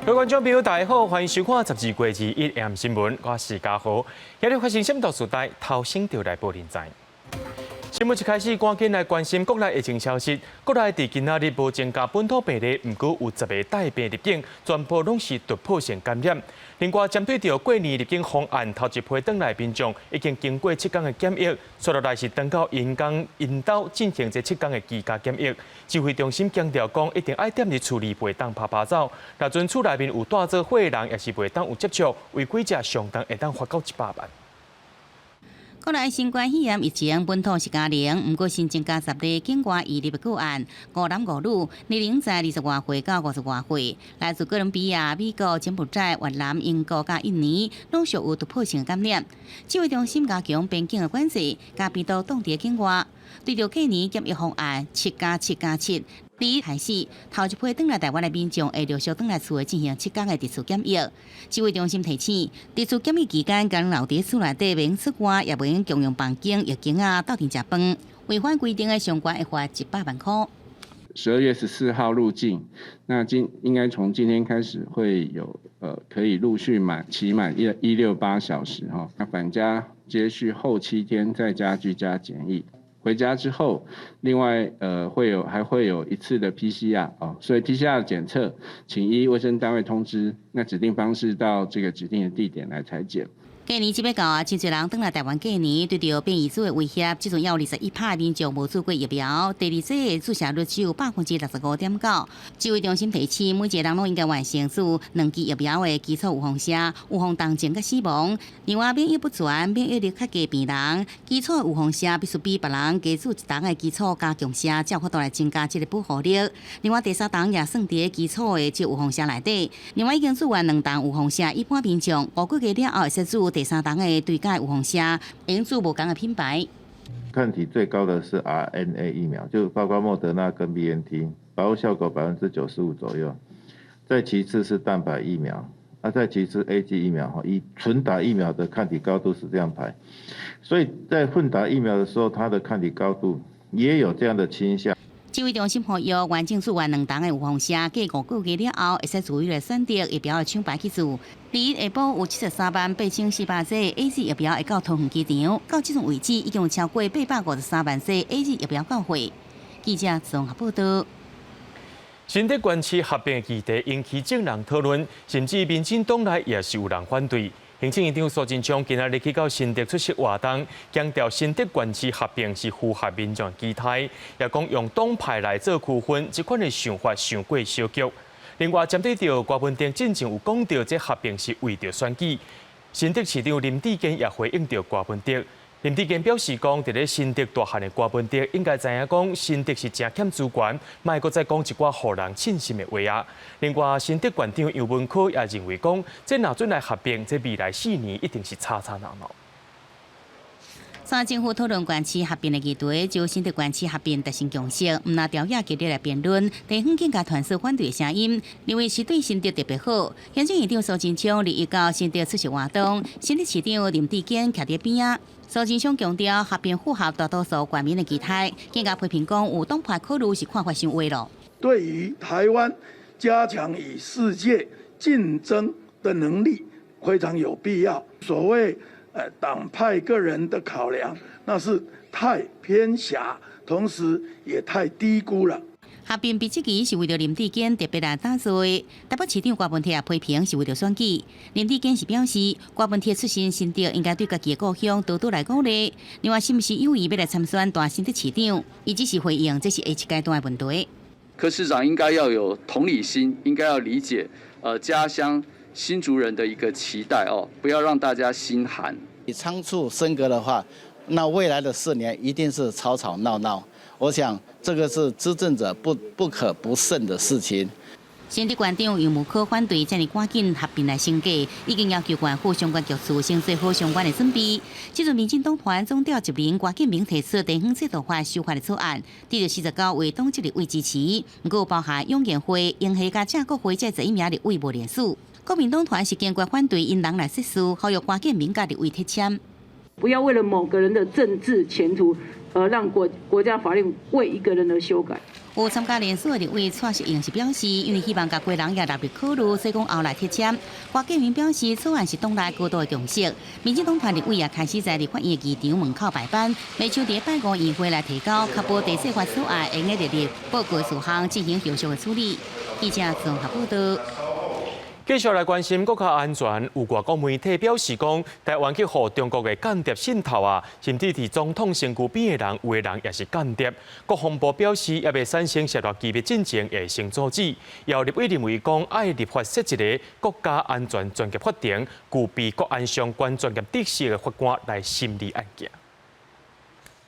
各位观众朋友，大家好，欢迎收看12月21日 AM 新闻，我是嘉豪。今日发生什么大事代，头先就来报您知。新闻一开始，赶紧来关心国内疫情消息。国内伫今仔日无增加本土病例，不过有10个带病入境，全部拢是突破性感染。另外，针对着过年入境方案，头一批登来民众已经经过7天的检疫，接落来是登到因岛进行这7天的居家检疫。指挥中心强调讲，一定爱踮伫厝里，袂当拍照。若阵厝内面有带做伙的人，也是袂当有接触，违规者上当会当罚到100万。国内新冠肺炎疫情本土是加0，不过新增加10例境外移入的个案，5男5女，年龄在20外岁到50外岁，来自哥伦比亚、美国、柬埔寨、越南、英国甲印尼，陆续有突破性感染。指挥中心加强边境的管制，加逼到当地境外。对着过年检疫方案7+7+7。第一开始，头一批返来台湾的民众会陆续返来厝进行7天的自主检疫。指挥中心提醒，自主检疫期间，敢留伫厝内底，袂用出外，也袂用共用房间、浴巾啊，斗阵食饭。违反规定的，上悬会罚100万块。12月14号入境，那应该从今天开始会有可以陆续期满168小时哈，那返家接续后7天在家居家检疫。回家之后，另外还会有一次的 PCR 哦，所以 PCR 检测，请依卫生单位通知，那指定方式到这个指定的地点来采检。过年即要到啊，真侪人返来台湾过年，对着变异株的威胁，即阵要21%民众无做过疫苗，第二剂的注射率只有65.9%。指挥中心提醒，每一个人拢应该完成2剂疫苗的基础预防针，预防重症甲死亡。另外，免疫不全、免疫力较低病人，基础预防针必须比别人加做1档的基础加强针，才有法度来增加这个保护力。另外，第3档也算伫基础的这预防针内底。另外，已经做完2档预防针，一般民众5个月了后会使做第3档的对解预防针，用做无同的品牌。抗体最高的是 RNA 疫苗，就包括莫德纳跟 BNT， 保护效果95%左右。再其次是蛋白疫苗，再其次 AG 疫苗，以纯打疫苗的抗体高度是这样排，所以在混打疫苗的时候，它的抗体高度也有这样的倾向。指挥中心呼吁，完整做完2档的预防针，计5个月了后，会使自由来选择疫苗的抢牌去做。第一，下晡有738400剂 AZ 疫苗会到桃园机场，到这阵为止，已经有超过853万剂 AZ 疫苗到货。记者综合报道。新竹县市合并议题引起众人讨论，甚至民进党内也是有人反对。行政院长苏贞昌今日去到新竹出席活动，强调新竹县市合并是符合民众期待，也讲用党派来做区分，这款的想法伤过小局。另外，针对到郭文定进前有讲到这合并是为着选举，新竹市长林智坚也回应到郭文定。林智坚表示讲，伫咧新竹大汉的郭文定应该知影讲，新竹是真欠资源，莫阁再讲一寡互人信心的话啊。另外，新竹县长杨文科也认为讲，这若准来合并，这未来4年一定是吵吵闹闹。三政府讨论县市合并的议题，就新竹县市合并达成共识，唔拿调野激烈来辩论，地方更加团结反对的声音，认为是对新竹特别好。行政院长苏贞昌日一到新竹出席活动，新竹市长林智坚徛伫边啊。苏贞昌强调合并符合大多数县民的期待，更加批评讲有党派考虑是看法伤歪咯。对于台湾加强与世界竞争的能力非常有必要。所谓党派个人的考量，那是太偏狭，同时也太低估了。合并比这期是为了林智坚特别来打造的，台北市长郭文定也批评是为了选举。林智坚是表示，郭文定出身新竹，应该对家己的故乡多多来鼓励。另外，是不是有意要来参选大新竹市长，伊只是回应这是下一阶段的问题。柯市长应该要有同理心，应该要理解家乡新竹人的一个期待哦，不要让大家心寒。以仓促升格的话，那未来的4年一定是吵吵闹闹。我想这个是执政者不可不慎的事情。新竹县长杨文科反对这么赶紧合并来升格，已经要求县府相关局处先做好相关的准备。这阵民进党团总调集人郭建明提出地方制度法修法的草案，第49位党籍立委支持，不过包含永延会、永和甲正国会这11名立委无联署。国民党团是坚决反对因人来设事，呼吁郭建明甲立委贴签。不要为了某个人的政治前途，而让国家法令为一个人而修改。有参加联署的立委蔡适应是表示，因为希望甲国人也纳入考虑，所以讲后来贴签。郭建明表示，草案是党内高度的共识。民进党团立委也开始在立法院议场门口排班，每周伫拜五议会来提交，确保第四法草案会用列入报告事项进行后续的处理。记者综合报道。继续来关心国家安全，有外国媒体表示讲，台湾去互中国的间谍渗透啊，甚至伫总统身躯边的人，有的人也是间谍。国防部表示，也未产生涉入机密进程的性阻止。有立委认为讲，爱立法设一个国家安全专业法庭，具备国安相关专业知识的法官来审理案件。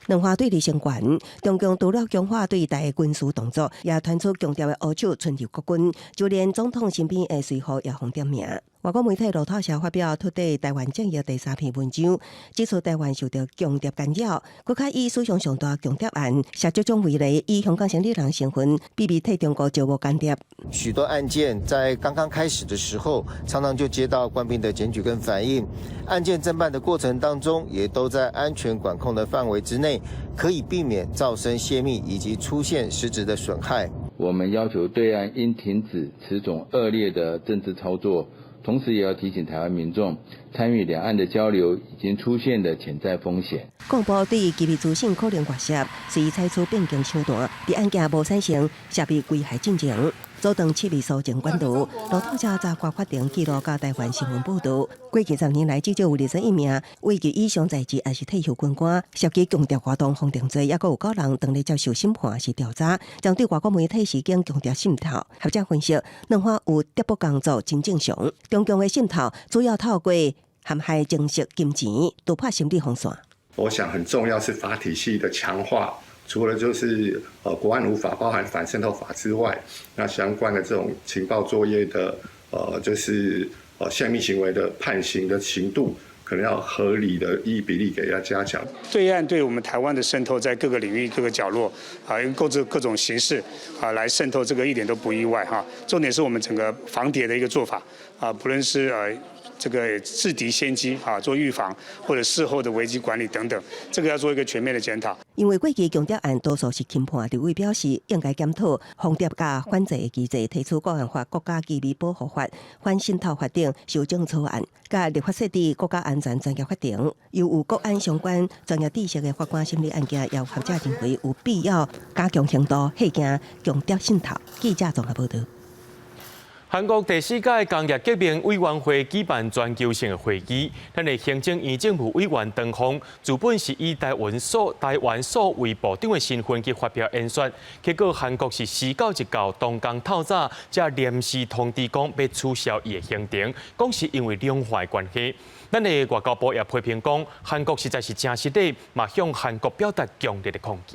两化对立相关，中共除了强化对台的军事动作，也传出强调的乌手存入国军，就连总统身边的随扈也封点名。外国媒体路透社发表脱底台湾政役第3篇文章，指出台湾受到强谍干扰，国家以史上上大强谍案，下这种为例，以香港成立人身份，秘密替中国招募间谍。许多案件在刚刚开始的时候，常常就接到官兵的检举跟反映，案件侦办的过程当中，也都在安全管控的范围之内，可以避免造成泄密以及出现实质的损害。我们要求对岸应停止此种恶劣的政治操作。同时，也要提醒台湾民众，参与两岸的交流已经出现的潜在风险。国防部对机密资讯可能外泄，随采取变更手段，伫案件无产生涉密危害进程，阻断7名诉前管道。路透社查挂法庭记录甲台湾新闻报道，过去10年来至少有21名位居以上在职还是退休军官，涉及强谍活动封定罪，也有9人当日接受审判是调查，将对外国媒体事件强谍渗透。学者分析，两方有调拨工作真正常，中共的渗透主要透过陷害政治金钱，突破心理防线。我想很重要是法体系的强化，除了就是国安无法包含反渗透法之外，那相关的这种情报作业的就是泄密行为的判刑的刑度，可能要合理的比例给它加强。对岸对我们台湾的渗透，在各个领域、各个角落用各种形式来渗透，这个一点都不意外哈。重点是我们整个防谍的一个做法不论是这个制敌先机做预防，或者事后的危机管理等等，这个要做一个全面的检讨。因为过去强谍案多数是轻判，立委表示应该检讨防谍甲反制的机制，提出国安法、国家机密保护法、反渗透法等修正草案，甲立法设置国家安全专业法庭，又有国安相关专业知识的法官审理案件，也有学者认为有必要加强程度吓惊强谍渗透。记者综合报道。韩国第4届工业革命委员会举办全球性的会议，咱的行政院政府委员唐凤原本是以台湾所为部长的身份去发表演说，结果韩国是时到一到，当天透早才临时通知讲要取消伊的行程，讲是因为两化关系。咱的外交部也批评讲，韩国实在是真失礼，嘛向韩国表达强烈的抗议。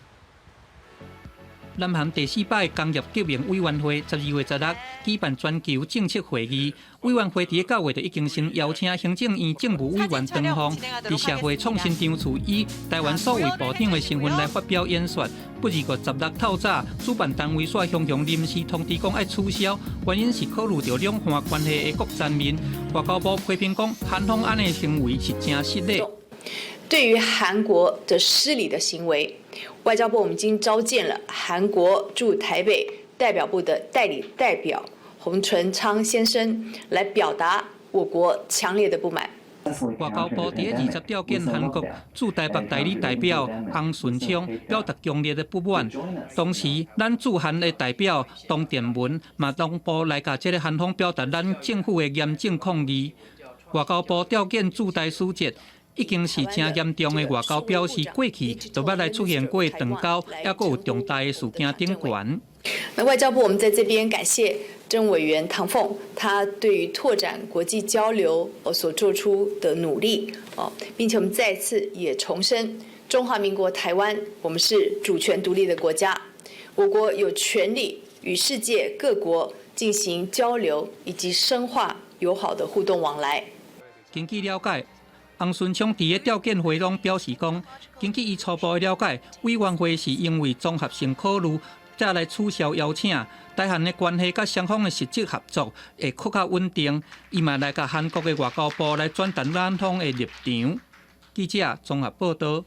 南韩第4届工业革命委员会12月16日举办全球政策会议，委员会伫9月就已经先邀请行政院政务委员唐凤伫社会创新场处以台湾所为部长的身份来发表演说。不2月16日透早，主办单位煞向临时通知讲要取消，原因是考虑到两岸关系的国战面。外交部批评讲，韩方安尼行为是真失礼。对于韩国的失礼的行为，外交部我们已经召见了韩国驻台北代表部的代理代表洪纯昌先生，来表达我国强烈的不满。外交部伫20条件韩国驻台北代理代表洪顺昌表达强烈的不满，同时咱驻韩的代表董电文嘛同步来甲这个韩方表达咱政府的严正抗议。外交部调件驻台使节。已经是真严重的外交表示，过去就捌来出现过断交，也佫有重大的事件顶悬。那外交部我们在这边感谢政务委员唐凤，他对于拓展国际交流所做出的努力并且我们再次也重申，中华民国台湾我们是主权独立的国家，我国有权利与世界各国进行交流以及深化友好的互动往来。根据了解。洪顺昌伫个调件会中表示讲，根据伊初步的了解，委员会是因为综合性考虑，才来取消邀请。台韩的关系甲双方的实质合作会更加稳定。伊嘛来甲韩国的外交部来转达咱方的立场。记者综合报道。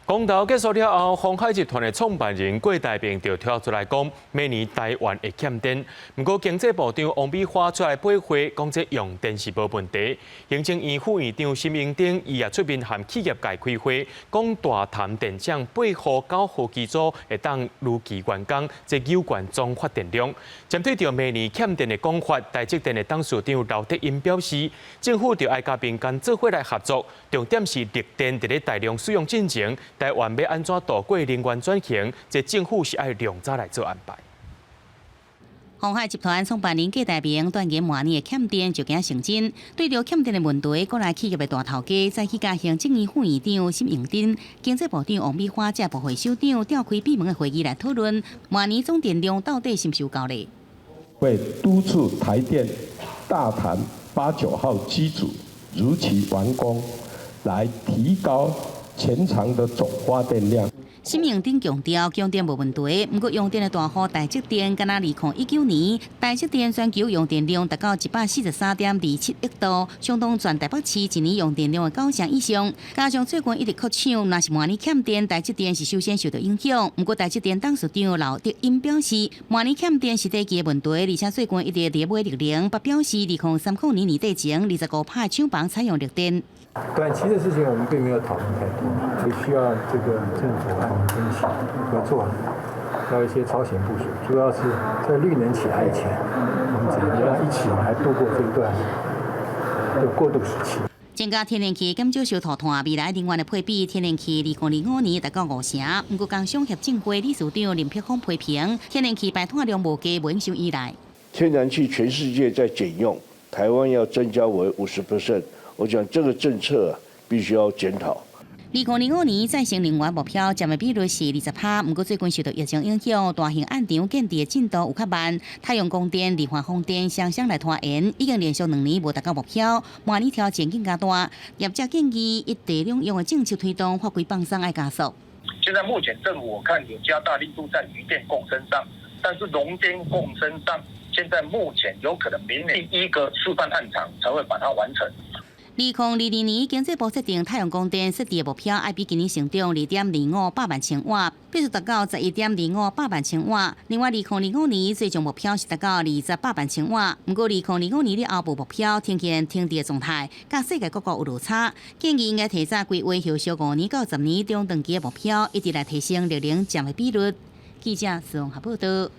公投结束了后，鸿海集团的创办人郭台铭就跳出来讲，明年台湾会欠电。不过经济部长王美花出来配合，讲这用电是无问题。行政院副院长沈荣津伊也出面和企业界开会，讲大潭电厂8号、9号机组会当如期完工，即有关总发电量。针对着明年欠电的讲法，台积电的董事长刘德英表示，政府就爱甲民间做伙来合作，重点是绿电伫咧大量使用进程。台湾要安怎度过能源转型？这政府是爱量早来做安排。鸿海集团创办人郭台铭断言，明年的欠电就惊成真。对着欠电的问题，国内企业的大头家再去甲行政院副院长沈荣津、经济部长王美花这部会首长召开闭门的会议来讨论，明年总电量到底是不是有够呢？会督促台电大潭8、9号机组如期完工，来提高前场的总发电量。沈荣津强调，供电无问题，不过用电的大户台积电，敢若2019年，台积电全球用电量达到143.27亿度，相当全台北市一年用电量的9成以上。加上最近一直扩厂，若是明年欠电，台积电是首先受到影响。不过台积电董事长刘德英表示，明年欠电是短期的问题，而且最近一直在买绿能，不表示2030年年底前25%的厂房采用绿电。短期的事情我们并没有讨论太多，所以需要这个政府和我们一起合作，要一些超前部署。主要是在绿能起来以前，我们怎么样一起来度过这一段的过渡时期。增加天然气减少烧土炭，未来能源的配比，天然气2025年达到5成。不过，工商协进会理事长林碧峰批评，天然气排碳量无加，无影响依赖。天然气全世界在减用，台湾要增加为50%。我讲这个政策必须要检讨。2025年再生能源目标占的比率是20%，不过最近受到疫情影响，大型案场建设的进度有较慢。太阳光电、离岸风电双双来拖延，已经连续2年无达到目标，明年挑战更加大。业者建议一地两用的政策推动，法规放松爱加速。现在目前政府我看有加大力度在渔电共生上，但是农电共生上，现在目前有可能明年第一个示范案场才会把它完成。2022年，经济部设定太阳光电设定的目标，要比今年成长2.25百万千瓦，必须达到11.25百万千瓦。另外，2025年最终目标是达到28万千瓦。不过，2025年了后无目标，天气停电的状态，甲世界各国有落差。建议应该提早规划后续5年到10年中长期的目标，一直来提升绿能占的比率。记者施宏报道。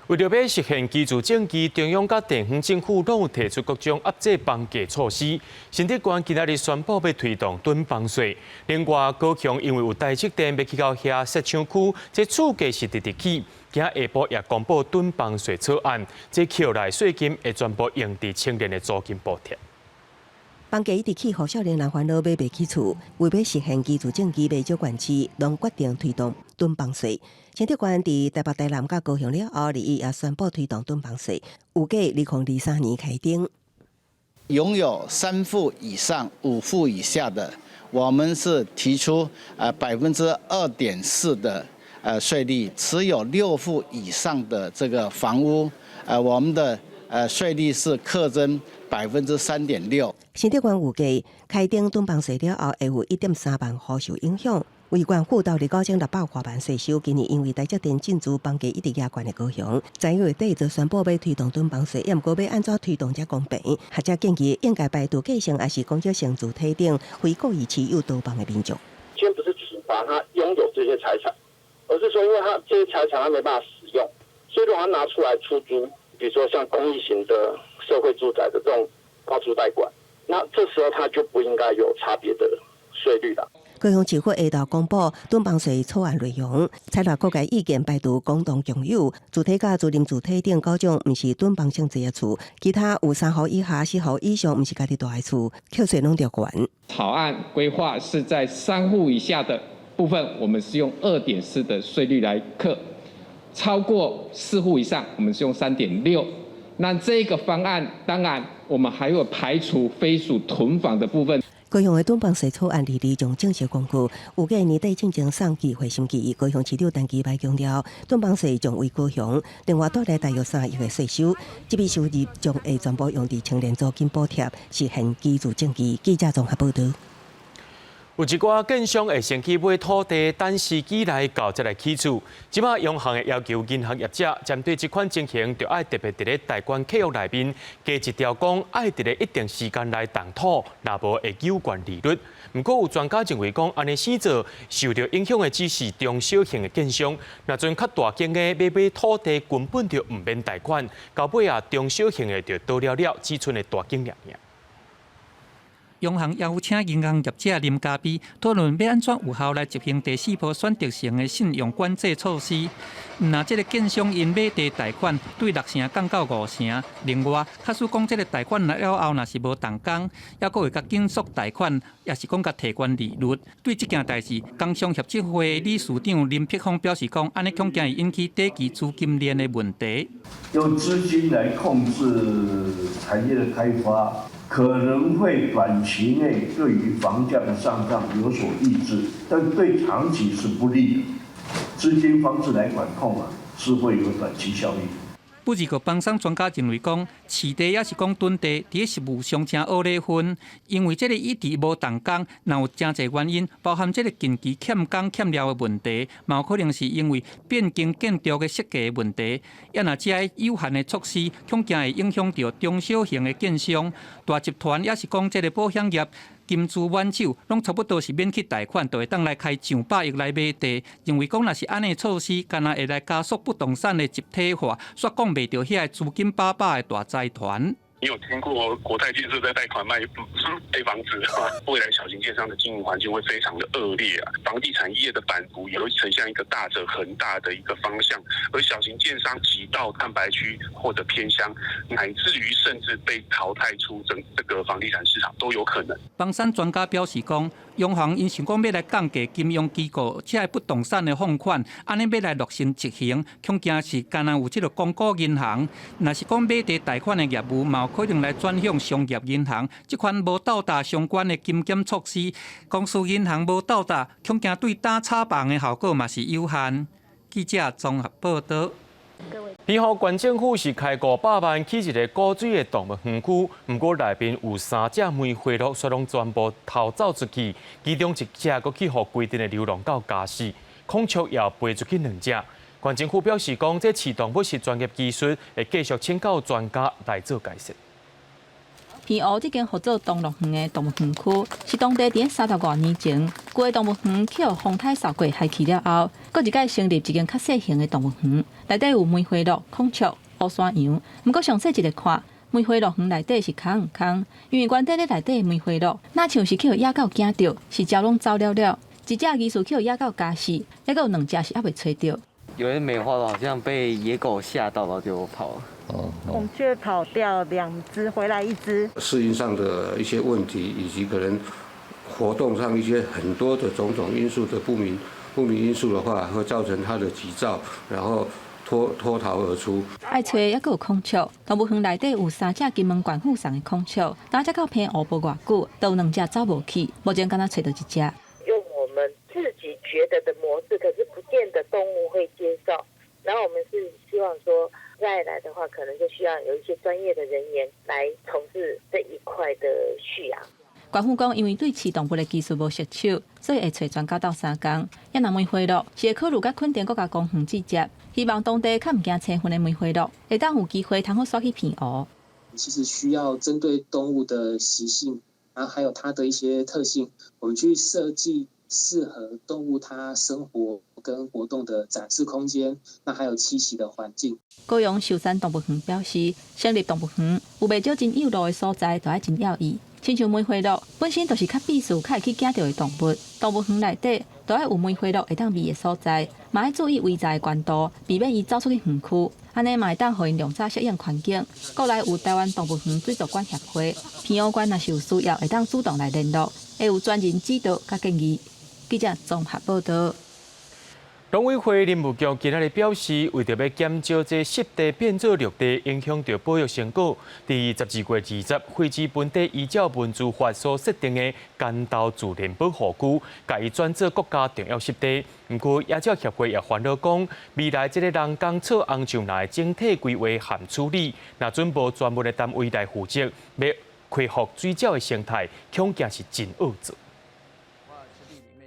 为了要实现基础政绩，中央甲地方政府拢有提出各种压制房价措施。新竹县今日宣布要推动囤房税，另外高雄因为有台积电要去到遐设厂区，这厝价是直直起。今下晡也公布囤房税草案，这扣来税金会全部用伫青年的租金补贴。房价一直起，互少年人烦恼买不起厝，为要实现基础政绩，未少县市拢决定推动囤房税。新竹县伫台北、台南、甲高雄了后，2日也宣布推动囤房税，预计2023年开定。拥有3户以上、5户以下的，我们是提出2.4%的税率；持有6户以上的这个房屋，我们的税率是课征3.6%。新竹县预计开定囤房税了后，会有1.3万户受影响。为县府到2019前600多万税收，今年因为台积电进驻房价一直压悬的高雄，10月底就宣布要推动囤房税，也毋过要安怎推动才公平？学者建议应该排除继承还是公职性主体等非故意持有多房的民众。今天不是处罚他拥有这些财产，而是说因为他这些财产他没办法使用，所以如果他拿出来出租，比如说像公益型的社会住宅的这种包租代管，那这时候他就不应该有差别的税率了。高雄市府下昼公布囤房税草案内容，采纳各界意见，排除共同共有、主体甲租赁主体等9种毋是囤房性质的厝，其他有3户以下、4户以上毋是家己住的厝，扣税拢着悬。草案规划是在3户以下的部分，我们是用2.4%的税率来课；超过4户以上，我们是用3.6%。那这个方案，当然我们还有排除非属囤房的部分。高雄的囤房税草案2日将正式公布，预计年底进行送记会审期。高雄市长陈其迈强调，囤房税将为高雄另外带来大约3亿的税收，这笔收入将会全部用伫青年租金补贴，实现基础政绩。记者综合报道。有一寡建商会先去买土地，等时机来到再来起厝。即马央行会要求银行业者针对这款情形，就要特别伫咧贷款契约内面加一条，讲要伫咧一定时间内动土，若无会有关利率。不过有专家认为讲，安尼生做受到影响的只是中小型的建商，若阵较大间的买土地根本就唔免贷款，到尾啊中小型的就倒了只剩的大间尔。央行邀请银行业者林嘉比讨论要安怎有效来执行第四波选择性的信用管制措施。那这个建商因买地贷款对6成降到5成，另外，假使讲这个贷款了后若是无动工，还佫会甲紧缩贷款，也是讲甲提悬利率。对这件代志，工商协进会理事长林碧峰表示讲，安尼恐惊会引起短期资金链的问题。用资金来控制产业的开发。可能会短期内对于房价的上涨有所抑制，但对长期是不利的。资金方式来管控是会有短期效益。不过，房商专家认为讲，市地也是讲囤地，伫实务上正恶劣分，因为这个一直无动工，若有真侪原因，包含这个近期欠工欠料的问题，嘛有可能是因为变更建筑的设计的问题。也若这有限的措施，恐惊会影响到中小型的建商、大集团，也是讲这个保险业。金资满手，拢差不多是免去贷款，就会当来开上百亿来买地。认为讲若是安尼措施，干那会来加速不动产的集体化，煞讲袂到遐资金饱饱的大财团。你有听过国泰建设在贷款卖房子吗？未来小型建商的经营环境会非常的恶劣啊！房地产业的版图也会呈现一个大者恒大的一个方向，而小型建商挤到蛋白区或者偏乡，乃至于甚至被淘汰出这个房地产市场都有可能。房产专家表示讲，央行因想讲要来降低金融机构这不动产的放款，安尼要来落实执行，恐惊是干那有这个公股银行，若是讲买地贷款的业务嘛。可能来转向商业银行，这款无到达相关的金检措施，公司银行无到达，恐惊对打炒房的效果嘛是有限。记者综合报道。澎湖县政府是开500万起一个古水的动物园区，不过内面有3只梅花鹿，却拢全部逃走出去，其中1只佫去互规定的流浪狗咬死，孔雀也飞出去2只。县政府表示讲，这饲动物是专业技术，会继续请教专家来做解释。澎湖这间合作动物园的动物园区，是当地伫30多年前，旧的动物园去互风台扫过害去了后，搁一改成立一间较小型的动物园，内底有梅花鹿、孔雀、乌山羊。不过详细一个看，梅花鹿园内底是空，因为原底咧内底的梅花鹿，那像是去互野狗惊到，是招拢走了，一只疑似去互野狗咬死，还有2只是还未找到。有人梅花鹿好像被野狗吓到，然后就跑了。孔雀跑掉2只，回来1只。适应上的一些问题，以及可能活动上一些很多的种种因素的不明因素的话，会造成它的急躁，然后脱逃而出。爱找也有孔雀，动物园内底有3只金门县府送的孔雀，但只到澎湖无偌久，都有2只走无去，目前敢若找到1只。用我们自己觉得的模式，可是不见得动物会接受。然后我们是希望说，再来的话，可能就需要有一些专业的人员来从事这一块的蓄养。县府讲，因为对饲动物的技术无熟手，所以会找专家斗3工。也若梅花鹿是会考虑甲垦丁国家公园直接，希望当地较唔惊青云的梅花鹿，会当有机会通好刷去澎湖。其实需要针对动物的习性，然后还有它的一些特性，我们去设计适合动物它生活跟活动的展示空间，那还有栖息的环境。高雄寿山动物园表示，成立动物园有袂少真有路的所在，就要真要义。亲像梅花鹿本身就是较避暑、较会去惊到的动物，动物园内底都要有梅花鹿会当觅的所在，嘛要注意围在的悬度，避免伊走出去园区。安尼嘛会当互因量早适应环境。国内有台湾动物园水族馆协会，澎湖县若是有需要，会当主动来联络，会有专人指导甲建议。记者综合报道。农委会林务局今日表示，为着要减少这湿地变做绿地，影响到保育成果，伫12月20废止本地依照文字法所设定的干道自然保护区，甲伊转做国家重要湿地。不过，野鸟协会也烦恼讲，未来这个人工草红树林整体规划含处理，若准无专门的单位来负责，要恢复水鸟的生态，恐惊是真恶做。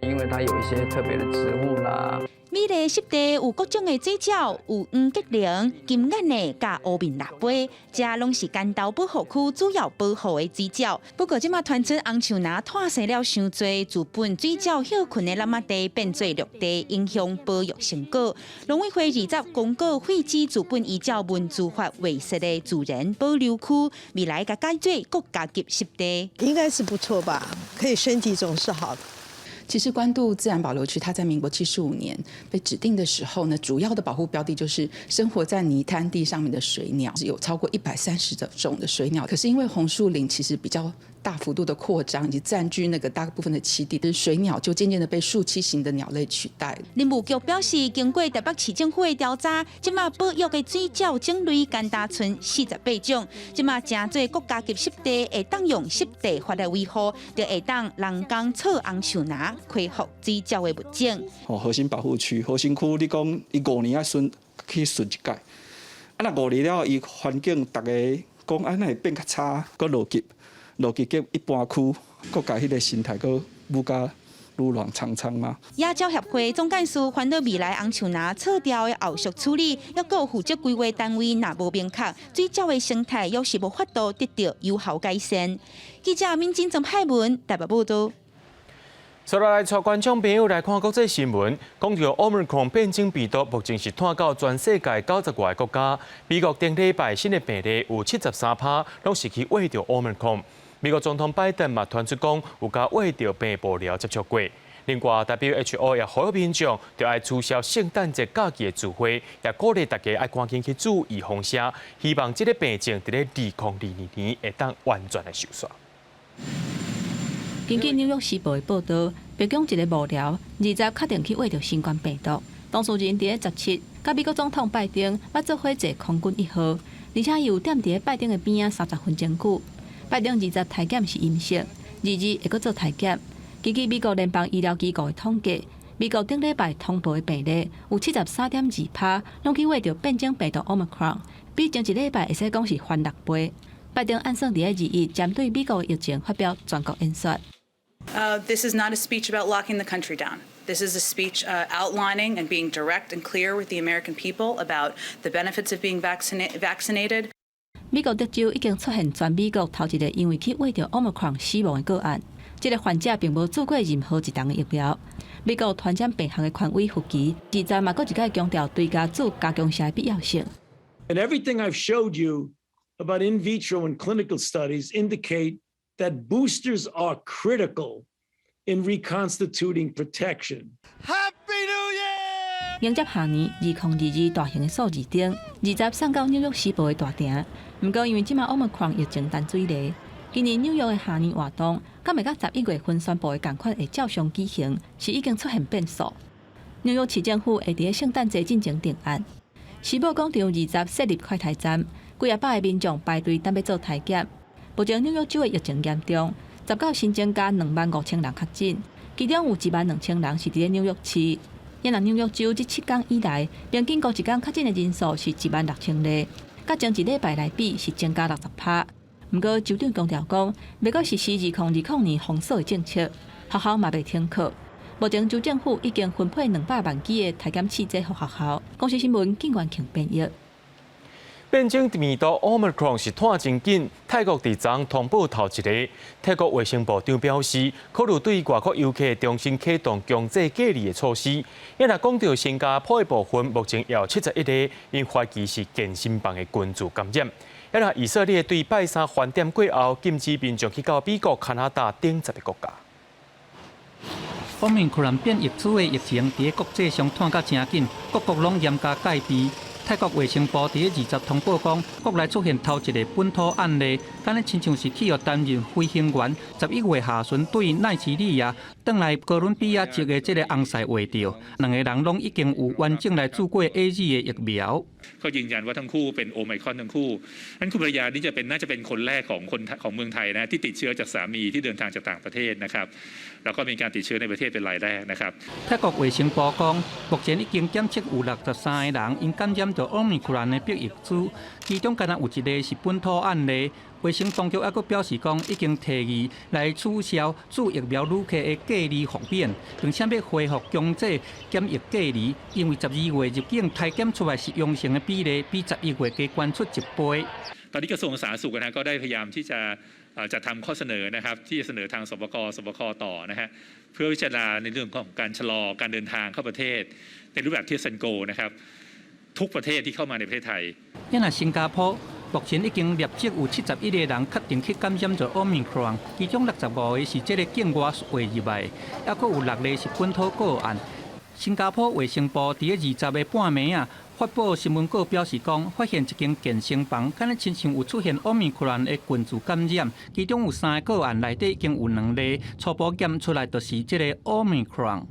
因为它有一些特别的植物啦。美丽湿地有各种的水饺，有黄吉灵、金眼的加乌面辣杯，这拢是干道保护区主要保护的水饺。不过，即马传出红树林拖生了伤多，自本水饺休困的烂麻地变做绿地，影响保育成果。农委会20公告废止自本依照文字法划设的自然保留区，未来甲改做国家级湿地，应该是不错吧？可以升级总是好的。其实关渡自然保留区，它在民国75年被指定的时候呢，主要的保护标的就是生活在泥滩地上面的水鸟，有超过130种的水鸟。可是因为红树林其实比较大幅度的扩张，以及占据那个大部分的栖地，水鸟就渐渐的被树栖型的鸟类取代。林务局表示，经过台北市政府的调查，即马保育的水饺种类干达村48种，即马正做国家级湿地，会当用湿地法来维护，就会当人工草红树林恢复水饺的物种。核心保护区，核心区，你讲伊5年去巡一届，那5年了，伊环境大家讲安会变较差，搁落级给一般区，国家迄个生态搁愈加愈乱苍苍嘛。野鸟协会总干事烦恼未来红树林撤掉的后续处理，还有负责规划单位若无明确，水饺的生态又是无法度得到有效改善。记者民警郑海文台北报道。接下来，带观众朋友来看国际新闻。讲到 Omicron 变种病毒，目前是传到全世界90外个国家。美国顶礼拜新的病例有73%，拢是去挖到 Omicron。美国总统拜登嘛传出讲，有甲挖到病无聊接触过。另外 ，WHO 也呼吁民众就要取消圣诞节假期的聚会，也鼓励大家要赶紧去注意风险，希望这个病症在2022年会当完全的收煞。根据《纽约时报》的报道，北京一个幕僚20确定去挖到新冠病毒，当事人伫个17，甲美国总统拜登捌做伙坐空军1号，而且有踮伫个拜登的边仔30分钟久。拜登20体检是阴性，22会阁做体检。根据美国联邦医疗机构的统计，美国顶礼拜通报的病例有73.2%，拢去挖到变种病毒 Omicron， 比前一礼拜会使讲是翻6倍。拜登按算伫个2日针对美国疫情发表全国演说。This is not a speech about locking the country down. This is a speech outlining and being direct and clear with the American people about the benefits of being vaccinated. 美国德州已经出现全美国头一个因为去挖到 Omicron 死亡的个案。这个患者并无做过任何一档疫苗。美国传染病学的权威福奇20嘛，搁一再强调对家做加强下的必要性。And everything I've showed you about in vitro and clinical studies indicate that boosters are critical in reconstituting protection. Happy New Year！ 迎接下年2022大型的数字顶，20送到纽约时报的大厅。不过因为即马 Omicron 疫情淡水咧，今年纽约的下年活动，甲未到11月份宣布的同款会照常举行，是已经出现变数。纽约市政府会伫圣诞节进行定案。时报广场20设立快筛站，几啊百个民众排队等要做体检。目前纽约州的疫情严重，19新增加25000人确诊，其中有12000人是伫咧纽约市。因为纽约州这7天以来，平均过一天确诊的人数是16000例，甲前一礼拜来比是增加60%。不过州长强调讲，美国实施2020年封锁的政策，学校嘛袂停课。目前州政府已经分配200万剂的体检试剂予学校。公司新闻景元庆编译。变种病毒 Omicron 是拖真紧，泰国伫昨通报头一个。泰国卫生部长表示，考虑对外国游客重新启动强制隔离的措施。也若讲到新加坡的部分，目前也有71例因怀疑是健身房的群聚感染。也若以色列对拜三饭店过后，禁止民众去到美国、加拿大等10个国家。Omicron变异株的疫情伫国际上传甲真紧，各国拢严加戒备。泰国卫生部伫20通报讲，国内出现头一个本土案例，敢若亲像是企业担任飞行员，11月下旬对奈及利亚转来哥伦比亚籍的这个翁婿画着，2个人拢已经有完整来做过 AZ 的疫苗。เขายืนยันว่าทั้งคู่เป็นโอไมครอนทั้งคู่นั้นคุณภรรยานี่น่าจะเป็นคนแรกของเมืองไทยนะที่ติดเชื้อจากสามีที่เดินทางจากต่างประเทศนะครับแล้วก็มีการติดเชื้อในประเทศเป็นรายแรกนะครับ泰国卫生部讲，目前已经检测有63个人因感染到 Omicron 的变异株，其中敢若有一例是本土案例。卫生当局还佫表示讲，已经提议来取消注疫苗旅客的隔离豁免，并且要恢复强制检疫隔离，因为12月入境体检出来是阳性的比例比11月加關出1倍。ตอนนี้กระทรวงสาธารณสุขนะก็ได้พยายามที่จะจัดทำข้อเสนอนะครับที่จะเสนอทางสบคต่อนะฮะเพื่อพิจารณาในเรื่องของการชะลอการเดินทางเข้าประเทศในรูปแบบเทียสันโกนะครับทุกประเทศที่เข้ามาในประเทศไทย因為新加坡目前已經立即有71個人確定去感染咗 Omicron， 其中65個是這個境外匯入來，還佫有6個是本土個案。新加坡衛生部喺20個半暝啊發布新聞稿表示講，發現一間健身房敢若親像有出現 Omicron 的群組感染，其中有3個個案內底已經有2例初步檢出來就是這個 Omicron。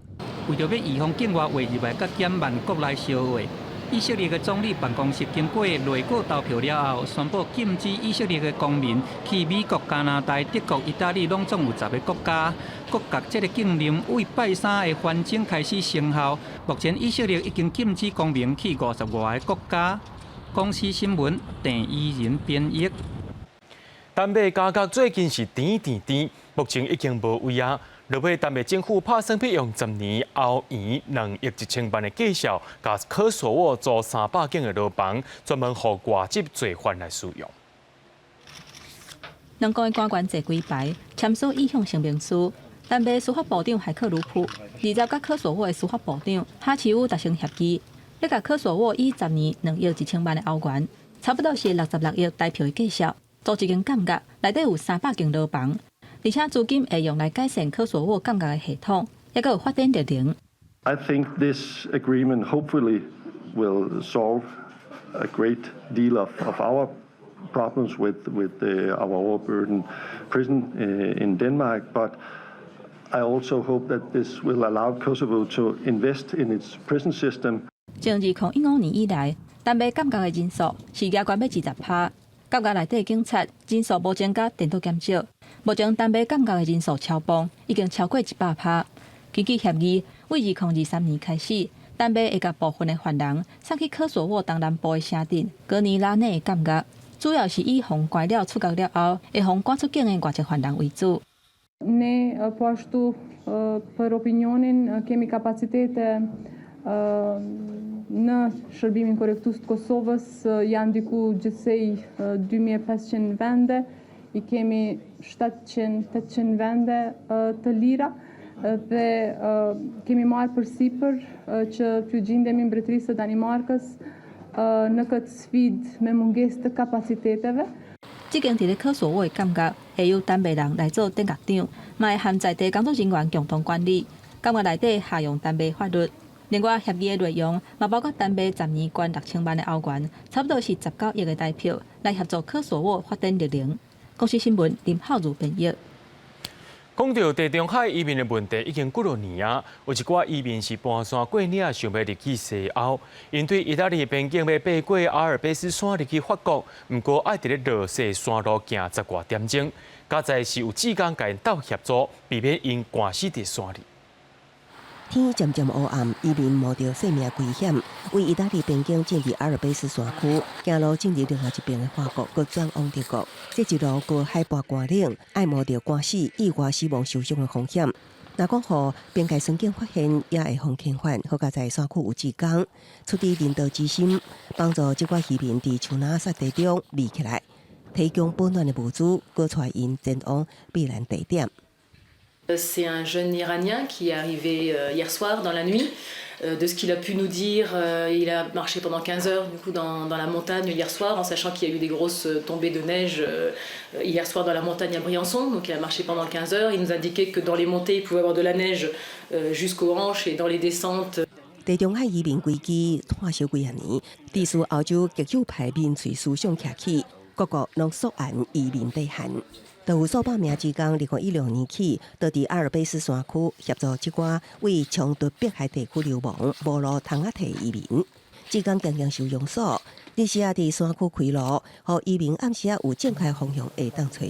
為咗要預防境外匯入來甲減慢國內消費。以色列嘅總理辦公室經過內閣投票了後，宣布禁止以色列嘅公民去美國、加拿大、德國、意大利，攏總有10個國家。各國這個禁令為拜三嘅反正開始生效。目前以色列已經禁止公民去55個國家。公司新聞鄭依仁編譯。丹麥價格最近是甜，目前已經無位啊。落尾，丹麥政府拍算要用10年歐元2億1,000萬的計數，甲科索沃租300間的牢房，專門予外籍罪犯來使用。兩個官員坐幾排簽署意向聲明書。丹麥司法部長海克魯普20甲科索沃的司法部長哈奇烏達成協議，要甲科索沃以10年2億1,000萬的歐元，差不多是66億台票的計數，租一間監獄，內底有300間牢房。而且資金會用來改善科索沃監獄的系統，也佫有發展綠能。I think this agreement hopefully will solve a great deal of our problems with our overburdened prison in Denmark, but I also hope that this will allow Kosovo to invest in its prison system. 從2015年以來，丹麥監獄的人數是壓關要20%。監獄內底警察人數無增加，電腦減少。目前丹麥監獄的人數超磅已經超過100%。根據協議，為2023年開始，丹麥會甲部分的犯人送去科索沃東南部的城鎮格尼拉內的監獄，主要是以互關了出獄了後，會互趕出境的外籍犯人為主。Ne po ashtu për opinionin kemi kapacitete në shërbimin korrektus të Kosovës janë diku gjithsej 2500 vende, i kemi 700-800 vende të lira dhe kemi marrë përsipër që t'ju gjindemi mbretërisë së Danimarkës në këtë sfidë me mungesë të kapaciteteve. 這間佇咧科索沃的監獄會由丹麥人來做典獄長，嘛會含在地工作人員共同管理。監獄內底下用丹麥法律。另外，協議的內容嘛包括丹麥10年捐6000萬的歐元，差不多是19億的台票，來協助科索沃發展綠能。公司新聞林浩如編譯。講到地中海移民的問題已經幾多年啊，有一寡移民是搬山過嶺，想要入去西歐，因對意大利邊境要爬過阿爾卑斯山入去法國，不過愛佇咧落雪山路行10多點鐘，加在是有志工甲因鬥協助，避免因趕死佇山裡。天漸漸烏暗，移民冒着性命危險，為意大利邊境進入阿爾卑斯山區，行路進入另外一邊的法國，佮轉往德國。這一路過海拔高嶺，愛冒着趕死、意外死亡受傷的風險。若講予邊界巡警發現，也會防遣返，好加在山區有志工，出於人道之心，幫助這寡移民佇樹林沙地中立起來，提供保暖的物資，佮帶因前往避難地點。C'est un jeune Iranien qui est arrivé hier soir dans la nuit. De ce qu'il a pu nous dire, il a marché pendant 15 heures du coup, dans la montagne hier soir, en sachant qu'il y a eu des grosses tombées de neige hier soir dans la montagne à Briançon. Donc il a marché pendant 15 heures. Il nous indiquait que dans les montées, il pouvait y avoir de la neige jusqu'aux hanches et dans les descentes. 地中海移民危機拖燒幾年，地區歐洲極右派民粹思想徛起，各國攏索案移民地限。就有數百名志工，2016年起，到佇阿爾卑斯山區協助這寡為衝突迫害地區流亡、無路通仔地移民。志工經常收容所，日時佇山區開路，予移民暗時有正確方向會當找，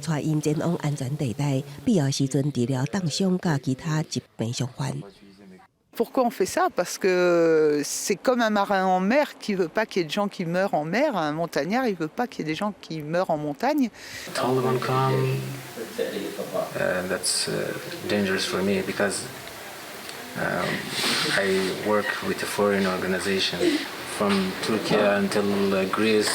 帶因前往安全地帶，必要時陣治療凍傷甲其他疾病傷患。Pourquoi on fait ça? Parce que c'est comme un marin en mer qui veut pas qu'il y ait de gens qui meurent en mer. Un montagnard, il veut pas qu'il y ait des gens qui meurent en montagne. Taliban come, that's dangerous for me because I work with a foreign organization from Turkey until Greece,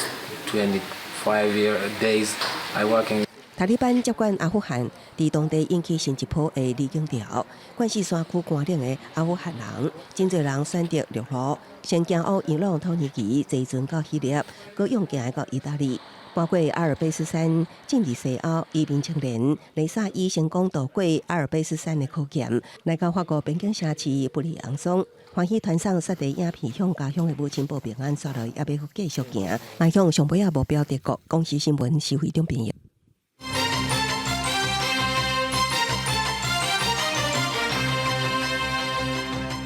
25 days. I working. 塔利班接管阿富汗，在当地引起新一波的离境潮。关系山区寒冷的阿富汗人，真侪人选择陆路，先行往伊朗、土耳其，坐船到希腊，搁用行到意大利。包括阿尔卑斯山，进入西欧，移民青年雷萨伊成功渡过阿尔卑斯山的考验，来到法国边境城市布里昂松。欢喜团上杀地影片，向家乡的母亲报平安，刷落也要继续行，迈向上尾目标德国。公司新闻是会中朋友。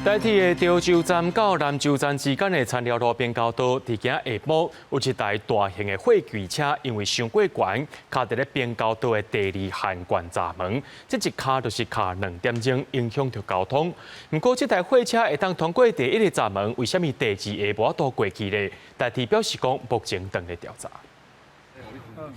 台铁的潮州站到南州站之间的田寮路边高道，伫今下晡有一台大型的货柜车，因为伤过悬，卡伫咧边高道的第二涵管闸门，这一卡就是卡2点钟，影响着交通。不过，这台货车会当通过第一个闸门，为什么第二个无法过去呢？台铁表示讲，目前正在调查。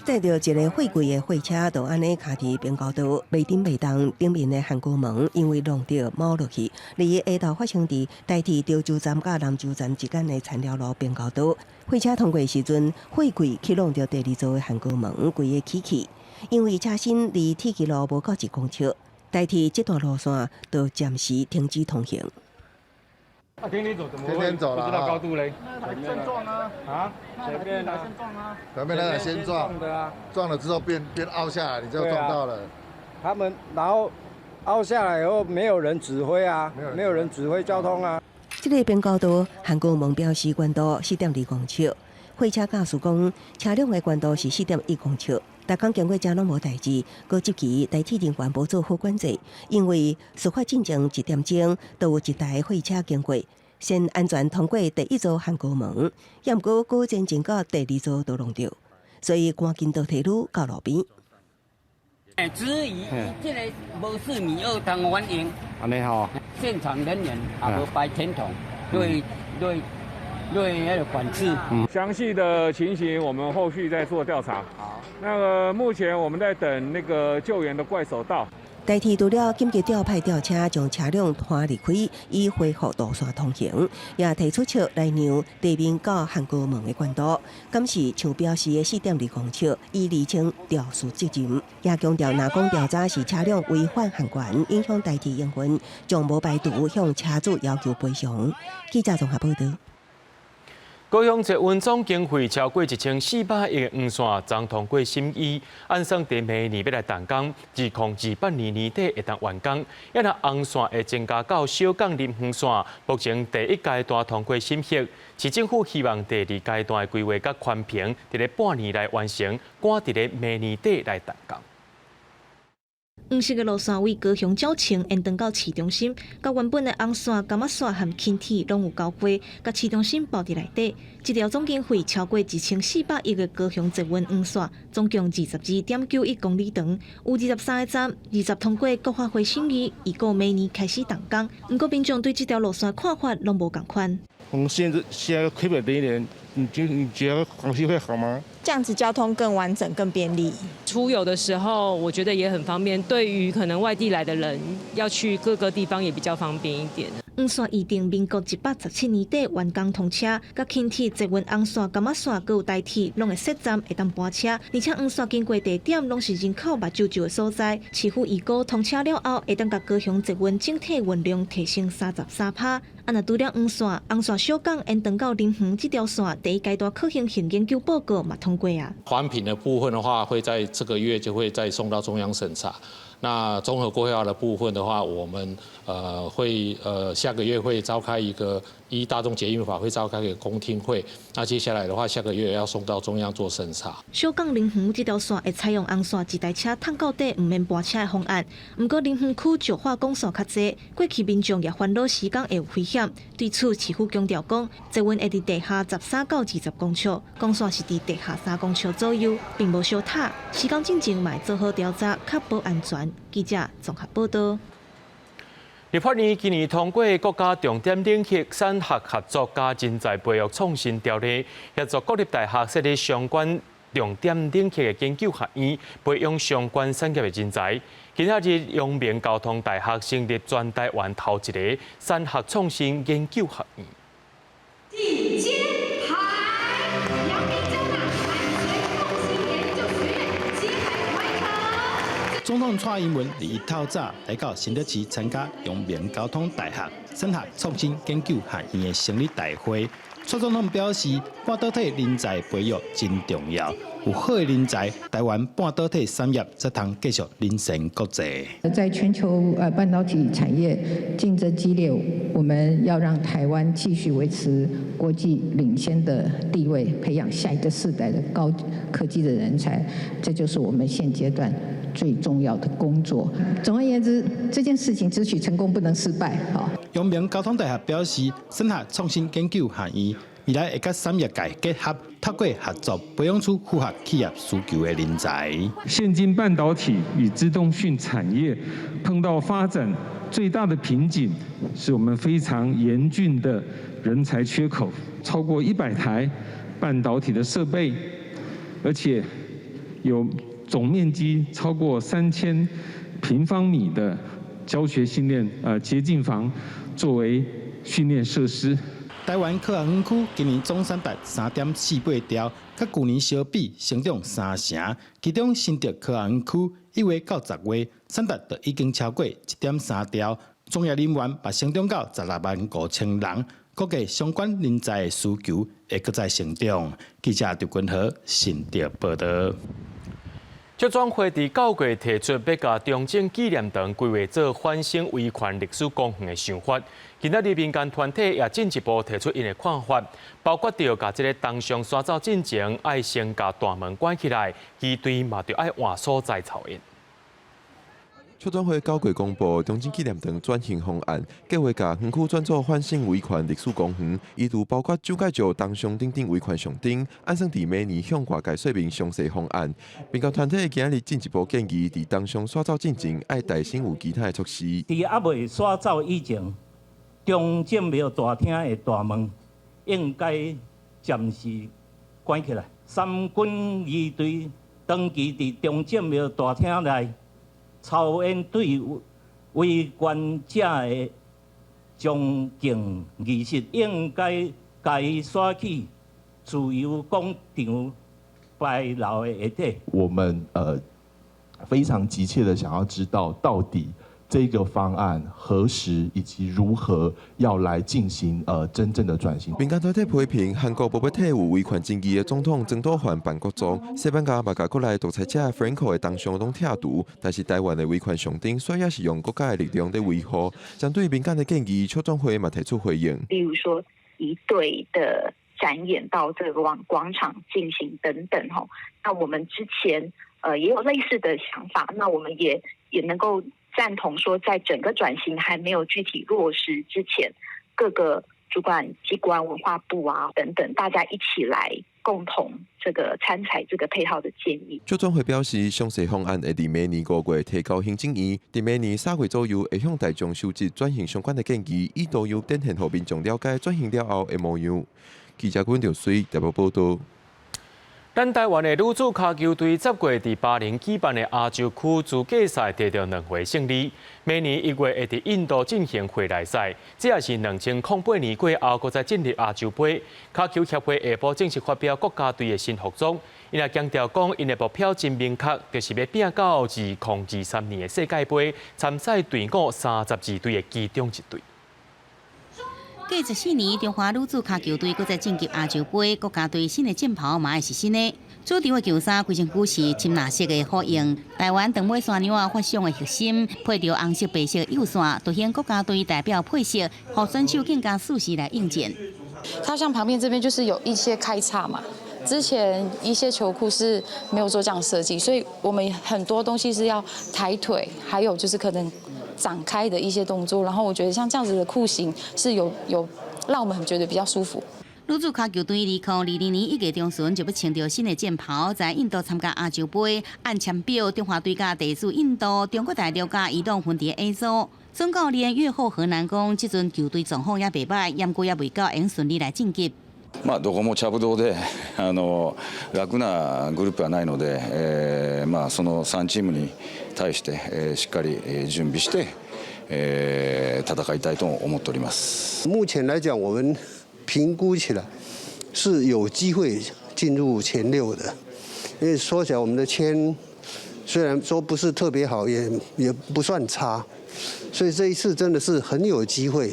载着一个货柜的货车，就安尼卡伫边高道，袂顶袂动，顶面的涵谷门因为弄着冒落去。离下头发生伫台铁潮州站甲南州站之间的田寮路边高道，货车通过时阵，货柜去弄着第2座的涵谷门，规个起去。因为车身离铁轨路无够1公尺，台铁这段路线就暂时停止通行。天天走怎么会？天天走了，不知道高度嘞？先撞啊！啊？随便啊！先撞啊！前面那个先撞的啊，撞了之后变凹下来，你就撞到了。他们然后凹下来以后，没有人指挥啊，没有人指挥交通啊。这个边高道涵谷门标示悬度4.2公尺，货车驾驶讲车辆的悬度是4.1公尺。大港经过这拢无代志，高级期台铁人员无做好管制，因为事发进前1点钟，都有一台货车经过，先安全通过第1座涵谷门，也毋过果真经过第2座都弄着，所以赶紧倒铁路到路边。质疑这个无4.2米当反应，安尼吼，现场人员也无摆天筒，对那个管制。详细的情形我们后续再做调查。好，那个目前我们在等那个救援的怪手到。台铁除了紧急调派吊车将车辆拖离开，以恢复路线通行，也提出车来量地面到涵谷门的悬度，敢是像标示的4.2公尺，以厘清调数责任。也强调，若讲调查是车辆违反限权，影响台铁营运，将无排除向车主要求赔偿。记者综合报道。高雄捷运总经费超过1400亿的黄线将通过审议，按算在明年要来动工，2028年年底会当完工。也若黄线会增加到小港林黄线，目前第1阶段通过审核，市政府希望第2阶段的规划甲宽屏，伫咧半年内完成，赶伫咧明年底来动工。黄色的路线为高雄较长延长到市中心，甲原本的红线、柑仔线和轻铁拢有交汇，甲市中心包伫内底。这条总经费超过1400亿的高雄捷运黄线，总共22.91公里长，有23个站，20通过国发会审议，预估明年开始动工。不过民众对这条路线看法拢无共款。现在亏本的一点，你觉得广西会好吗？这样子交通更完整、更便利。出游的时候，我觉得也很方便。对于可能外地来的人，要去各个地方也比较方便一点。黄线预定民国117年底完工通车，甲轻铁、捷运红线、柑仔线，佮有台铁，拢会设站会当搬车。而且黄线经过地点，拢是人口密集的所在。市府预估通车了后，会当甲高雄捷运整体运量提升33%。若除了黄线小港延长到林园这条线，第1阶段可行性研究报告嘛通过啊。环评的部分的话，会在这个月就会再送到中央审查。那综合规划的部分的话，我们会下个月会召开一个依大众捷运法会召开一个公听会。那接下来的话，下个月要送到中央做审查。小港林园这条线会采用红线一台车探到底唔免搬车的方案。不过林园区石化工数较济，过去民众也烦恼时间会有危险。对此，市府强调讲，捷运会伫地下13到20公尺，工线是伫地下3公尺左右，并无烧塌。时间进前嘛会做好调查，确保安全。记者综合报道。立法院今年通过国家重点领域产学合作加人才培育创新条例，协助国立大学设立相关重点领域的研究学院，培养相关产业的人才。今仔日，阳明交通大学成立全台湾头一个产学创新研究学院。进阶海，阳明交大产学创新研究学院揭开开课。总统蔡英文1透早来到新德市参加阳明交通大学产学创新研究学院的成立大会。蔡总统表示，半导体人才培育真重要，有好的人才，台湾半导体产业才通继续领先国际。在全球半导体产业竞争激烈，我们要让台湾继续维持国际领先的地位，培养下一个世代的高科技的人才，这就是我们现阶段最重要的工作。总而言之，这件事情只许成功，不能失败。好，阳明交通大学表示，产学创新研究学院未来会甲产业界结合，透过合作培养出符合企业需求的人才。现今半导体与资通讯产业碰到发展最大的瓶颈，是我们非常严峻的人才缺口，超过100台半导体的设备，而且有总面积超过3000平方米的教学训练洁净房作为训练设施。台湾科学园区今年总产值3.48兆，甲去年相比成长3成。其中新竹科学园区1月到10月产值就已经超过1.3兆，从业人员也成长到165000人，估计相关人才的需求会搁再成长。记者刘君豪新竹报道。足转会伫9月提出要甲中正纪念堂规划做反省维权历史公园的想法。今仔日民间团体也进一步提出因的看法，包括着甲这个东上山走进前，爱先甲大门关起来，基队嘛着爱换所在草原。促转会9月公布中正纪念堂转型方案，计划甲园区转做反省维权历史公园，依度包括诛解掉东上等维权上顶，按算伫明年向外界说明详细方案。民间团体今日进一步建议，伫东上山走进前，爱带先有其他的措施。伫还未山走以前，中正庙大厅的大门应该暂时关起来。三军仪队长期伫中正庙大厅内操演对维权者的崇敬仪式，应该该刷起自由广场摆楼的下底。我们非常急切的想要知道，到底这个方案何时以及如何要来进行真正的转型。民间团体批评韩国不要替有维权争议的总统曾多焕办国葬，西班牙嘛甲国内独裁者 Franco 的东上拢拆除，但是台湾的维权上顶虽然是用国家的力量在维护，针对民间的建议，促转会嘛提出回应。例如说一队的展演到这个广场进行等等哈，那我们之前也有类似的想法，那我们也能够赞同说，在整个转型还没有具体落实之前，各个主管机关、文化部啊等等，大家一起来共同这个参采这个配套的建议。促转会表示，详细方案会伫明年5月提交行政院，伫明年3月左右会向大众收集转型相关的建议，以导游展现互民众了解转型了后的模样。记者阮兆水台北报道。咱台湾的女子骹球队10月伫巴林举办的亚洲区资格赛得到2回胜利，明年1月会伫印度进行回来赛，这也是2008年过后搁再进入亚洲杯。骹球协会下晡正式发表国家队的新服装，因也强调讲，因的目标真明确，就是要拼到2023年的世界杯参赛队伍32队的其中一队。过14年，中华女子骹球队搁再晋级亚洲杯，国家队新的战袍嘛也是新的。主场的球衫规身躯是深蓝色的火影，台湾长尾山娘发上的核心，配着红色白色右线，凸显国家队代表配色，让选手更加舒适来应战。它像旁边这边就是有一些开叉嘛，之前一些球裤是没有做这样设计，所以我们很多东西是要抬腿，还有就是可能展开的一些动作，然后我觉得像这样子的裤型是有让我们觉得比较舒服。女子卡球队2020年1月中旬就要穿着新的战袍，在印度参加亚洲杯。按签表，中华队甲地主印度、中国大陆甲伊朗分伫 A 组。总教练越后河南讲，即阵球队状况也袂歹，不过也未到会顺利来晋级。どこもちゃぶ堂で楽なグループはないので、その3チームに対して、しっかり準備して、戦いたいと思っております。目前来讲，我们评估起来是有机会进入前6的，因为说起来我们的签虽然说不是特别好，也不算差，所以这一次真的是很有机会。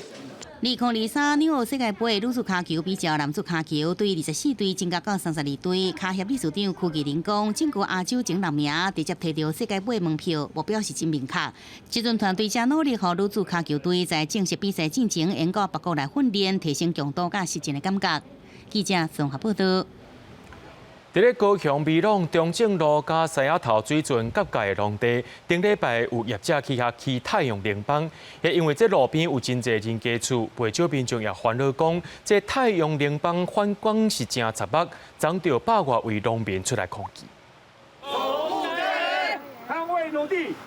2023纽约世界杯女子卡球比较男子卡球对24队增加到32队。卡协理事长曲继林讲，整个亚洲前6名直接摕到世界杯门票，目标是真明确。即阵团队正努力，让女子卡球队在正式比赛进前，用到别国来训练，提升强度甲实战的感觉。记者综合报道。伫咧高雄美浓中正路甲西雅头水圳交界的农地，顶礼拜有业者去遐起太阳能板，也因为这路边有真侪人家厝，不少民众也烦恼讲，这太阳能板反光是真杂目，遭到百外位农民出来抗议。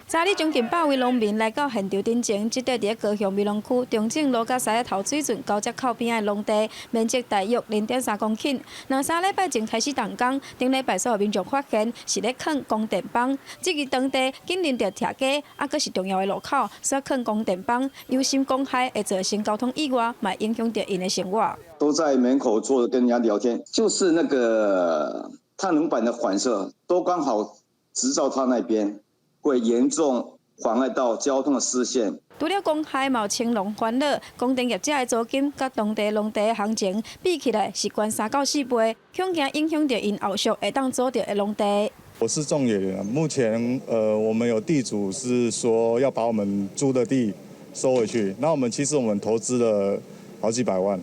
昨日将近100位农民来到现场顶前，即块伫高雄美浓区中正路甲西雅头水圳交接口边的农地，面积大约0.3公顷。两3礼拜前开始动工，顶礼拜所有民众发现是咧藏光电棒。这个当地紧邻着拆街，阁是重要的路口，所藏光电棒忧心公害，会造成交通意外，嘛影响着因的生活。都在门口坐着跟人家聊天，就是那个太阳能板的反射都刚好直照他那边。会严重妨碍到交通的视线。除了公害，嘛有青龙烦恼，光电业者的租金甲当地农地的行情比起来是悬3到4倍，恐惊影响到因后续会当租到的农地。我是种野人，目前我们有地主是说要把我们租的地收回去，那其实我们投资了好几百万，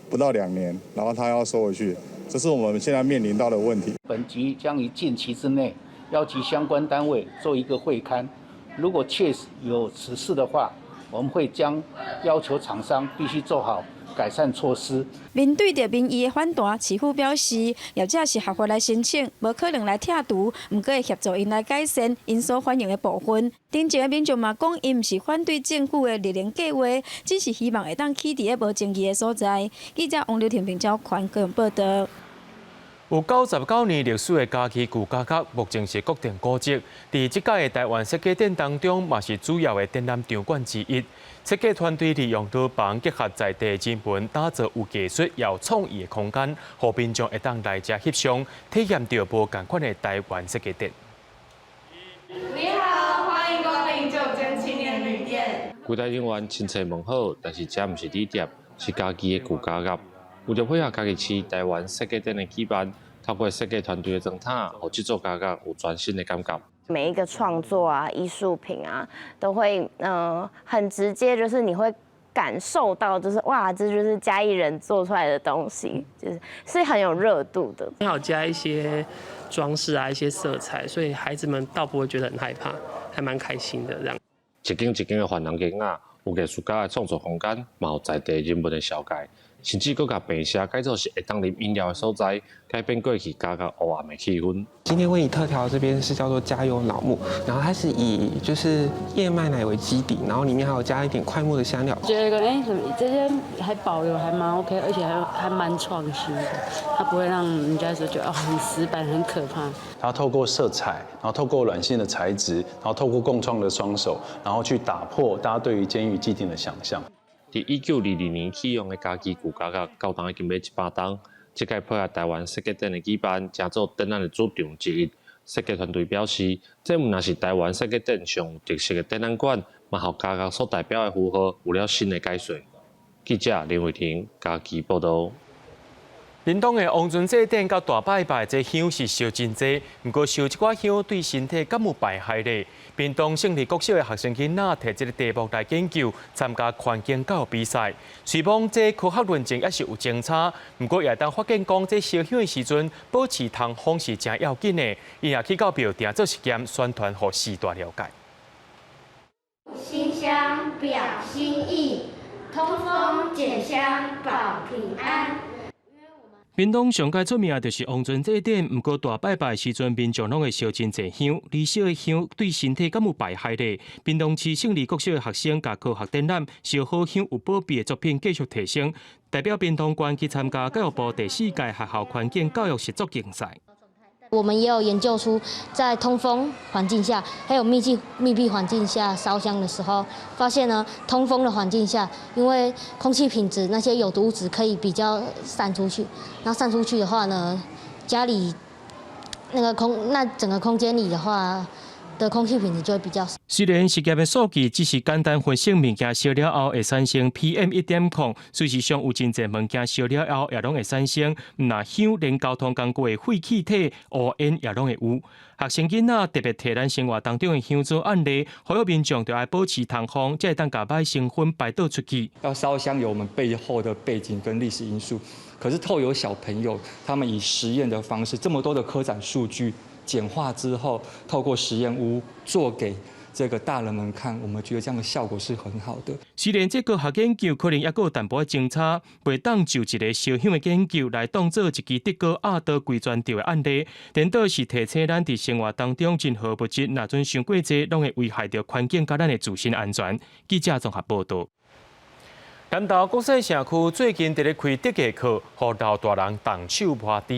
不到2年，然后他要收回去，这是我们现在面临到的问题。本局将于近期之内邀集相关单位做一个会勘，如果确实有此事的话，我们会将要求厂商必须做好改善措施。面对着民意的反弹，市府表示，业者是合法来申请，无可能来拆除，毋过会协助因来改善因所反映的部分。顶前的民众嘛讲，因毋是反对政府的绿能计划，只是希望会当起伫个无争议的所在。记者王柳婷、平交款高雄报道。有99年历史的嘉义旧家角，目前是国定古迹。在这届的台湾设计展当中，嘛是主要的展览场馆之一。设计团队利用厨房结合在地人文，打造有艺术也有创意的空间，让民众会当来遮翕相，体验到无同款的台湾设计展。你好，欢迎光临九间青年旅店。柜台人员清楚问好，但是这毋是地点，是家己的旧家角。为着配合家己市台湾设计展的举办，透过设计团队的装塔，让这座家角有全新的感觉。每一个创作啊、艺术品啊，都会很直接，就是你会感受到，就是哇，这就是嘉义人做出来的东西，是很有热度的。刚好加一些装饰啊、一些色彩，所以孩子们倒不会觉得很害怕，还蛮开心的这样。一间一间的番人间啊，有艺术家的创作空间，嘛有在地人文的小街。甚至佫甲病舍改造是会当啉饮料的所在，改变过去家角黑暗的气氛。今天为你特调这边是叫做加油脑木，然后它是以就是燕麦奶为基底，然后里面还有加一点快木的香料。觉得这些还保留还蛮 OK， 而且还蛮创新的，它不会让人家说觉得很死板很可怕。它透过色彩，然后透过软性的材质，然后透过共创的双手，然后去打破大家对于监狱既定的想象。在1922年启用的嘉义旧家角，到档已经买100档。这届配合台湾设计展的举办，成做展览的主场之一。设计团队表示，这毋但是台湾设计展上有特色的展览馆，嘛和家角所代表的符号有了新的解说。记者林伟霆，嘉义报道。屏东的王船祭典甲大拜拜，这香是烧真济，不过烧一寡香对身体敢有败害呢？屏东胜利国小的学生囡仔摕这个题目来研究，参加环境教育比赛。虽讲这科学论证也是有争差，不过也当发现讲这烧香的时阵，保持通风是真要紧的。伊也去到庙埕做实验，宣传互时代了解。馨香表心意，通风减香保平安。屏东上界出名的就是王尊祭典，不过大拜拜时阵，民众拢会烧真侪香，离烧的香对身体敢有败害咧？屏东市胜利国小的学生甲科学展览，烧好香有保庇的作品继续提升，代表屏东县去参加教育部第4届学校环境教育实作竞赛。我们也有研究出，在通风环境下，还有密闭环境下烧香的时候，发现呢，通风的环境下，因为空气品质那些有毒物质可以比较散出去，然后散出去的话呢，家里那整个空间里的话的空气品质就会比较少。虽然实验的数据只是简单分析物件烧了后会产生 PM1.0，事实上有真侪物件烧了后也拢会产生，唔那香连交通工具的废气体、污烟也拢会有。学生囡仔特别摕咱生活当中的香做案例，呼吁民众就要保持通风，才会当把歹成分排倒出去。要烧香有我们背后的背景跟历史因素，可是透有小朋友他们以实验的方式，这么多的科展数据简化之后，透过实验屋做给这个大人们看，我们觉得这样的效果是很好的。虽然这个学研究可能也有淡薄的争差，袂当就一个烧香的研究来当做一支德国亚岛规全球的案例，颠倒是提醒咱伫生活当中任何物质，若准伤过济，拢会危害到环境甲咱的自身安全。记者综合报道。南投国西社区最近伫咧开德艺课，互老大人动手摸猪。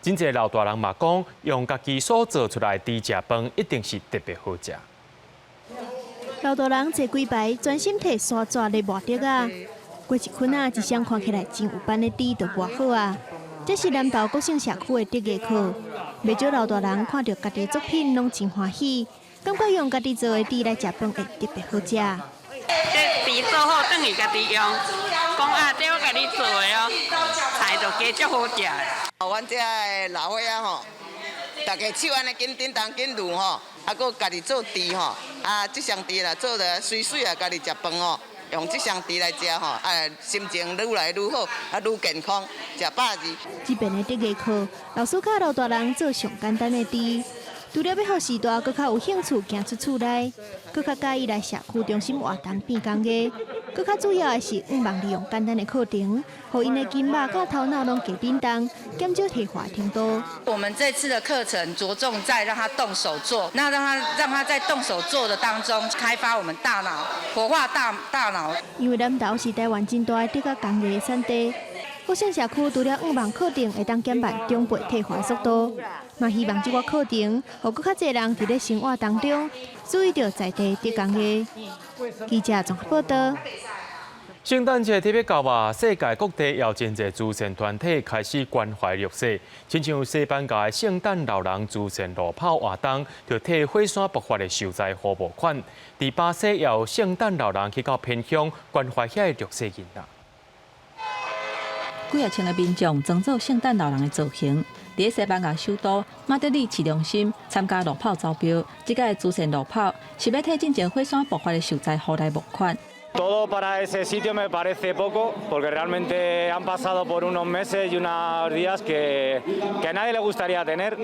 真侪老大人嘛讲，用家己所做出来猪食饭，一定是特别好食。老大人坐几排，专心摕沙纸来磨竹啊。过一捆啊，一箱看起来真有班的猪就磨好啊。这是南投国姓社区的德艺课，不少老大人看到家己作品，拢真欢喜，感觉用家己做的猪来食饭会特别好食。这猪做好，等于家己用，讲啊，这我家己做的哦，菜就加足好食。阮这的老伙仔吼，大家手安尼紧叮当紧攄吼，啊，搁家己做猪吼，啊，这箱猪啦做得水水啊，家己食饭吼，用这箱猪来食吼，啊，心情愈来愈好，啊，愈健康，食饱字。这边的德艺课，老师教老大人做上简单的猪，除了要互时代搁较有兴趣行出厝内，搁较介意来社区中心活动变工艺，搁较主要的是希望利用简单的课程，互因的筋肉甲头脑拢加变动，减少退化程度。我们这次的课程着重在让他动手做，那让他在动手做的当中开发我们大脑，活化大脑。因为南投是台湾真大的德甲工艺的产地，国姓社区除了希望课程会当减慢长辈退化速度，嘛希望这个课程，互更较侪人伫咧生活当中注意到在地德工艺。记者综合报道。圣诞节特别到啊，世界各地也有真侪慈善团体开始关怀弱势，亲像西班牙的圣诞老人慈善路跑活动，就替火山爆发的受灾户募款。伫巴西也有圣诞老人去到偏乡关怀遐的弱势囡仔。几千个民众装作圣诞老人的造型，伫西班牙首都马德里市中心参加路跑招标。这届慈善路跑是要替进前火山爆发的受灾户来募款。Todo para ese sitio me parece poco, porque realmente han pasado por unos meses y unos días que a nadie le gustaría tener.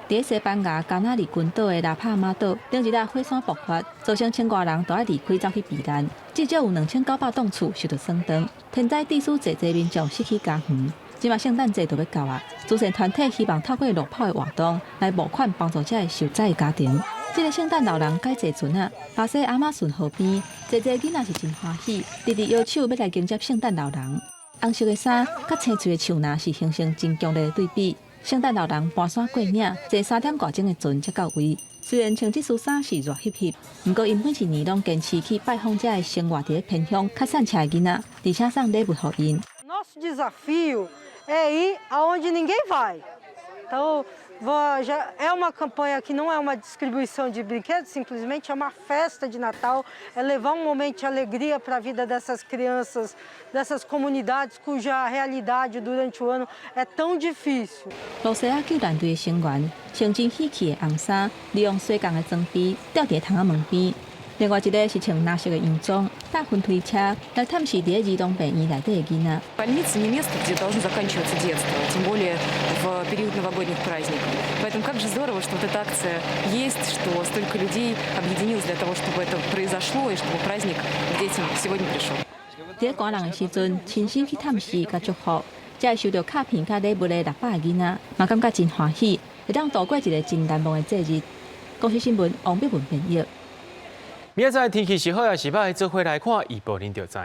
伫西班牙加那利群岛的拉帕马岛，顶一日火山爆发，造成千外人都要离开走去避难，至少有2900栋厝受到损伤，天灾地疏，侪民众失去家园。今麦圣诞节就要到啊，慈善团体希望透过路跑的活动来募款帮助这受灾的家庭。这个圣诞老人改坐船啊，巴西亚马逊河边，侪囡仔是真欢喜，直直摇手要来迎接圣诞老人。红色的衫甲青翠的树篮是形成真强烈的对比。圣诞老人搬山过岭，坐3点外钟的船才到位。虽然穿这束衫是热翕翕，不过因每一年拢坚持去拜访这个生活伫咧偏乡较散车的囡仔，而且送礼物给因。Nosso desafio é ir aonde ninguém vai. Então, é uma campanha que não é uma distribuição de brinquedos, simplesmente é uma festa de Natal, é levar um momento de alegria para a vida dessas crianças, dessas comunidades cuja realidade durante o ano é tão difícil. 罗西亚救援队的成员穿真喜气的红衫，利用水工的装备吊伫窗仔门边。另外一个是穿蓝色的洋装，搭分推车来探视伫咧儿童病院内底的囡仔。Больница не место, где должно заканчиваться детство, тем более в период новогодних праздников. Поэтому как же здорово, что вот эта акция есть, что столько людей объединилось для того, чтобы это произошло и чтобы праздник к детям сегодня пришел. 伫咧感人的时阵，亲身去探视甲祝福，才会收到卡片、甲礼物的600个囡仔，嘛感觉真欢喜，会当度过一个真难忘的节日。公司新闻王碧文编译。明仔载天气是好还是歹，做伙来看预报，您就知。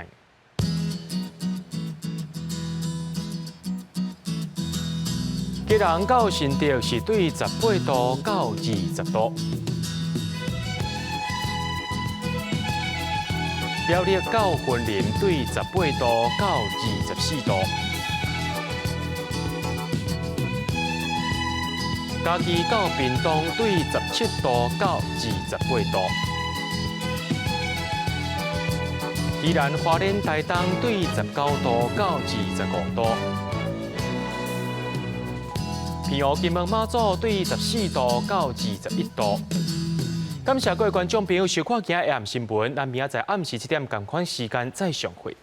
基隆到新竹是对18度到20度，苗栗到云林对18度到24度，嘉义到屏东对17度到28度，宜兰花莲台东对19度到25度。平湖金门马祖对14度到21度。感谢各位观众朋友收看今日暗新闻，咱明仔载暗时7点同款时间再相会。